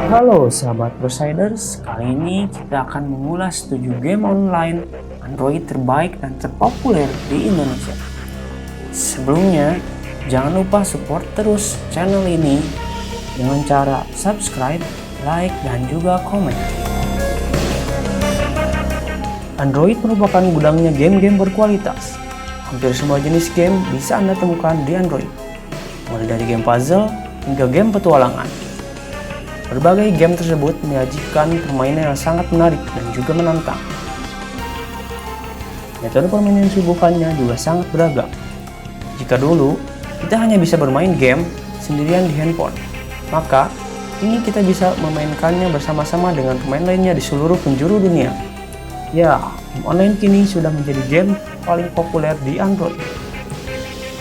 Halo sahabat Brosiders, kali ini kita akan mengulas 7 game online Android terbaik dan terpopuler di Indonesia. Sebelumnya, jangan lupa support terus channel ini dengan cara subscribe, like, dan juga komen. Android merupakan gudangnya game-game berkualitas. Hampir semua jenis game bisa Anda temukan di Android, mulai dari game puzzle hingga game petualangan. Berbagai game tersebut menyajikan permainan yang sangat menarik dan juga menantang. Metode permainan yang disuguhkannya juga sangat beragam. Jika dulu kita hanya bisa bermain game sendirian di handphone, maka kini kita bisa memainkannya bersama-sama dengan pemain lainnya di seluruh penjuru dunia. Ya, game online kini sudah menjadi game paling populer di Android.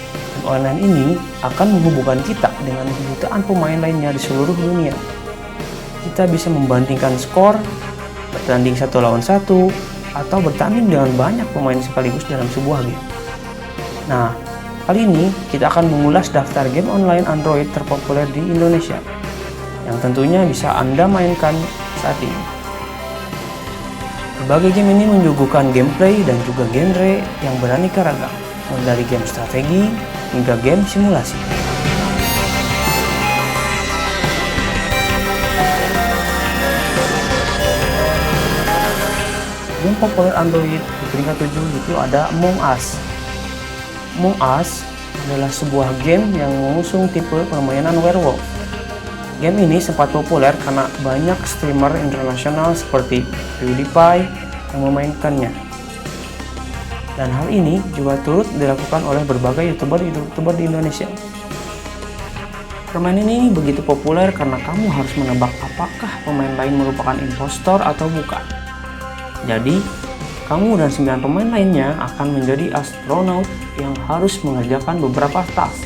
Game online ini akan menghubungkan kita dengan jutaan pemain lainnya di seluruh dunia. Kita bisa membandingkan skor, bertanding 1 lawan 1, atau bertanding dengan banyak pemain sekaligus dalam sebuah game. Nah, kali ini kita akan mengulas daftar game online Android terpopuler di Indonesia, yang tentunya bisa Anda mainkan saat ini. Berbagai game ini menyuguhkan gameplay dan juga genre yang beraneka ragam, mulai dari game strategi hingga game simulasi. Game populer Android di peringkat 7 itu ada Among Us. Among Us adalah sebuah game yang mengusung tipe permainan werewolf. Game ini sempat populer karena banyak streamer internasional seperti PewDiePie yang memainkannya. Dan hal ini juga turut dilakukan oleh berbagai YouTuber di Indonesia. Permainan ini begitu populer karena kamu harus menebak apakah pemain lain merupakan impostor atau bukan. Jadi, kamu dan 9 pemain lainnya akan menjadi astronot yang harus mengerjakan beberapa task.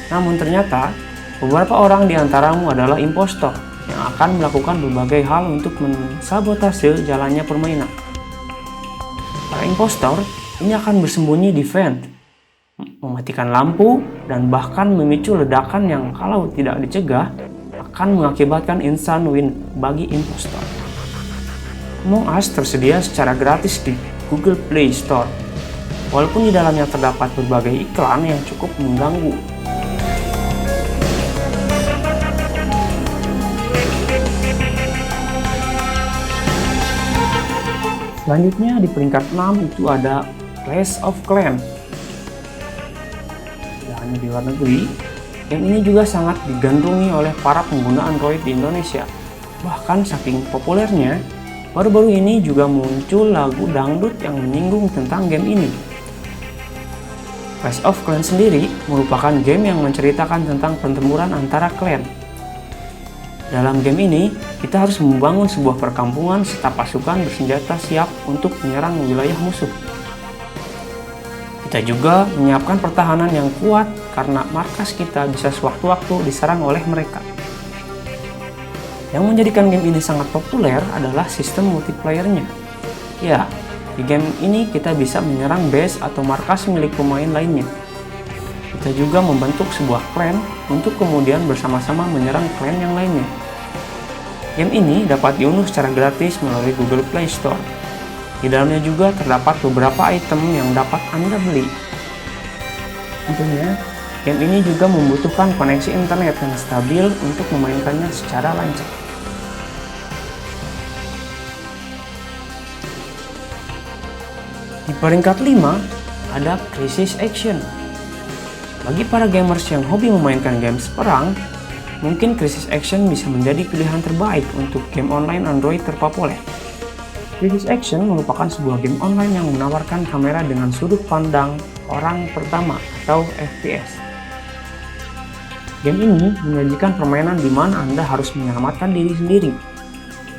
Namun ternyata, beberapa orang di antaramu adalah impostor yang akan melakukan berbagai hal untuk mensabotase jalannya permainan. Para impostor ini akan bersembunyi di vent, mematikan lampu, dan bahkan memicu ledakan yang kalau tidak dicegah akan mengakibatkan instant win bagi impostor. Among Us tersedia secara gratis di Google Play Store, walaupun di dalamnya terdapat berbagai iklan yang cukup mengganggu. Selanjutnya di peringkat 6 itu ada Clash of Clans. Tidak hanya di luar negeri, game ini juga sangat digandrungi oleh para pengguna Android di Indonesia. Bahkan saking populernya, baru-baru ini juga muncul lagu dangdut yang menyinggung tentang game ini. Clash of Clans sendiri merupakan game yang menceritakan tentang pertempuran antara klan. Dalam game ini, kita harus membangun sebuah perkampungan serta pasukan bersenjata siap untuk menyerang wilayah musuh. Kita juga menyiapkan pertahanan yang kuat karena markas kita bisa sewaktu-waktu diserang oleh mereka. Yang menjadikan game ini sangat populer adalah sistem multiplayernya. Ya, di game ini kita bisa menyerang base atau markas milik pemain lainnya. Kita juga membentuk sebuah clan untuk kemudian bersama-sama menyerang clan yang lainnya. Game ini dapat diunduh secara gratis melalui Google Play Store. Di dalamnya juga terdapat beberapa item yang dapat Anda beli. Tentunya, game ini juga membutuhkan koneksi internet yang stabil untuk memainkannya secara lancar. Di peringkat 5 ada Crisis Action. Bagi para gamers yang hobi memainkan games perang, mungkin Crisis Action bisa menjadi pilihan terbaik untuk game online Android terpopuler. Crisis Action merupakan sebuah game online yang menawarkan kamera dengan sudut pandang orang pertama atau FPS. Game ini menyajikan permainan di mana Anda harus menyelamatkan diri sendiri.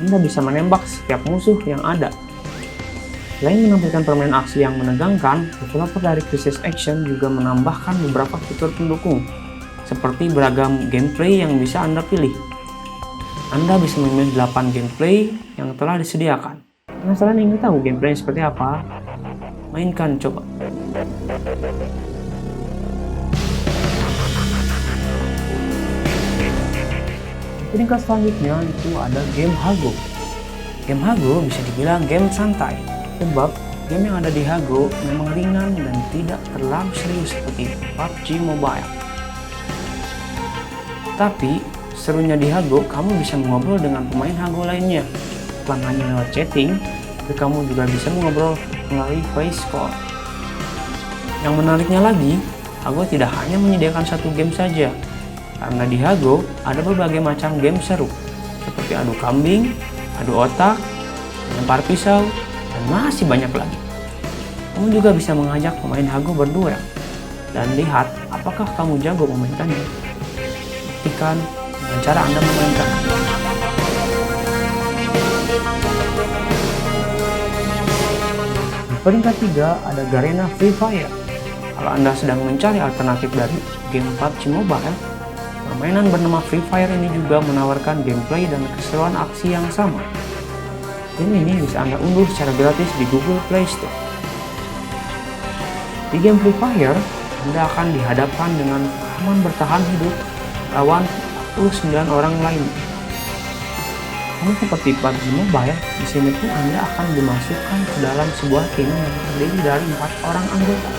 Anda bisa menembak setiap musuh yang ada. Selain menampilkan permainan aksi yang menegangkan, developer dari Crisis Action juga menambahkan beberapa fitur pendukung, seperti beragam gameplay yang bisa Anda pilih. Anda bisa memilih 8 gameplay yang telah disediakan. Penasaran ingin tahu gameplay seperti apa? Mainkan coba. peringkat selanjutnya itu ada game Hago. Game Hago bisa dibilang game santai, sebab game yang ada di Hago memang ringan dan tidak terlalu serius seperti PUBG Mobile. Tapi serunya di Hago, kamu bisa mengobrol dengan pemain Hago lainnya, bukan hanya lewat chatting, tapi kamu juga bisa mengobrol melalui voice call. Yang menariknya lagi, Hago tidak hanya menyediakan satu game saja, karena di Hago ada berbagai macam game seru, seperti adu kambing, adu otak, lempar pisau, dan masih banyak lagi. Kamu juga bisa mengajak pemain Hago berduel, dan lihat apakah kamu jago memainkannya. Buktikan dengan cara Anda memainkan. Di peringkat 3 ada Garena Free Fire. Kalau Anda sedang mencari alternatif dari game PUBG Mobile, permainan bernama Free Fire ini juga menawarkan gameplay dan keseruan aksi yang sama. Game ini bisa Anda unduh secara gratis di Google Play Store. Di game Free Fire, Anda akan dihadapkan dengan pengalaman bertahan hidup lawan 49 orang lain. Sama seperti PUBG Mobile, di sini pun Anda akan dimasukkan ke dalam sebuah tim yang terdiri dari 4 orang anggota.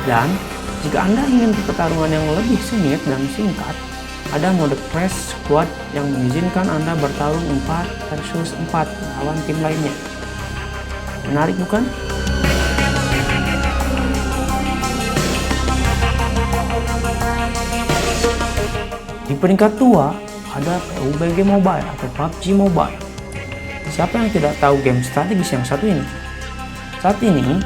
Dan jika Anda ingin pertarungan yang lebih sengit dan singkat, ada mode Crash Squad yang mengizinkan Anda bertarung 4 versus 4 lawan tim lainnya. Menarik bukan? Di peringkat 2 ada PUBG Mobile atau PUBG Mobile. Siapa yang tidak tahu game strategis yang satu ini? Saat ini,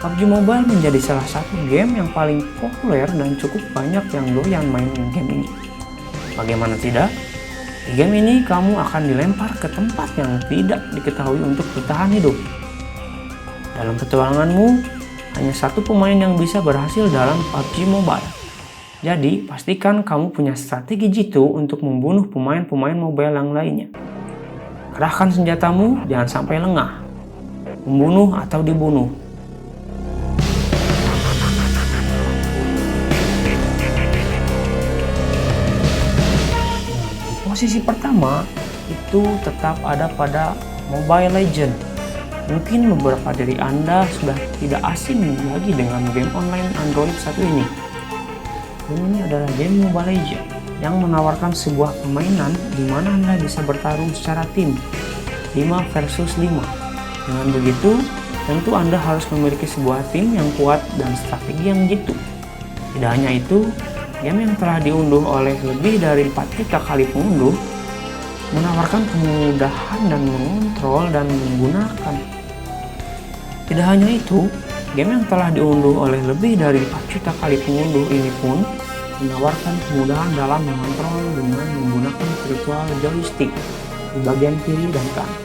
PUBG Mobile menjadi salah satu game yang paling populer dan cukup banyak yang doyan main game ini. Bagaimana tidak? Di game ini kamu akan dilempar ke tempat yang tidak diketahui untuk bertahan hidup. Dalam petualanganmu, hanya satu pemain yang bisa berhasil dalam PUBG Mobile. Jadi, pastikan kamu punya strategi jitu untuk membunuh pemain-pemain mobile yang lainnya. Kerahkan senjatamu, jangan sampai lengah. Membunuh atau dibunuh. Di posisi pertama, itu tetap ada pada Mobile Legends. Mungkin beberapa dari Anda sudah tidak asing lagi dengan game online Android satu ini. Game ini adalah game Mobile Legends yang menawarkan sebuah permainan di mana Anda bisa bertarung secara tim 5 versus 5. Dengan begitu, tentu Anda harus memiliki sebuah tim yang kuat dan strategi yang jitu. Tidak hanya itu, game yang telah diunduh oleh lebih dari 4 juta kali pengunduh menawarkan kemudahan dan mengontrol dan menggunakan. Tidak hanya itu, game yang telah diunduh oleh lebih dari 4 juta kali pengunduh ini pun menawarkan kemudahan dalam mengontrol dengan menggunakan virtual joystick di bagian kiri dan kanan.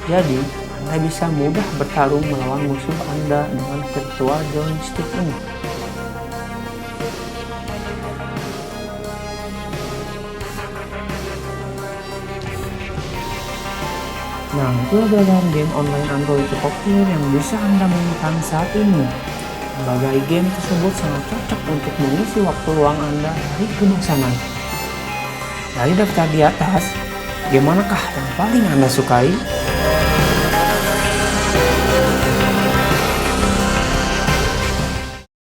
Jadi, Anda bisa mudah bertarung melawan musuh Anda dengan virtual joystick ini. Nah, itu adalah game online Android terpopuler yang bisa Anda mainkan saat ini. Berbagai game tersebut sangat cocok untuk mengisi waktu luang Anda dari kebosanan. Dari daftar di atas, game manakah yang paling Anda sukai?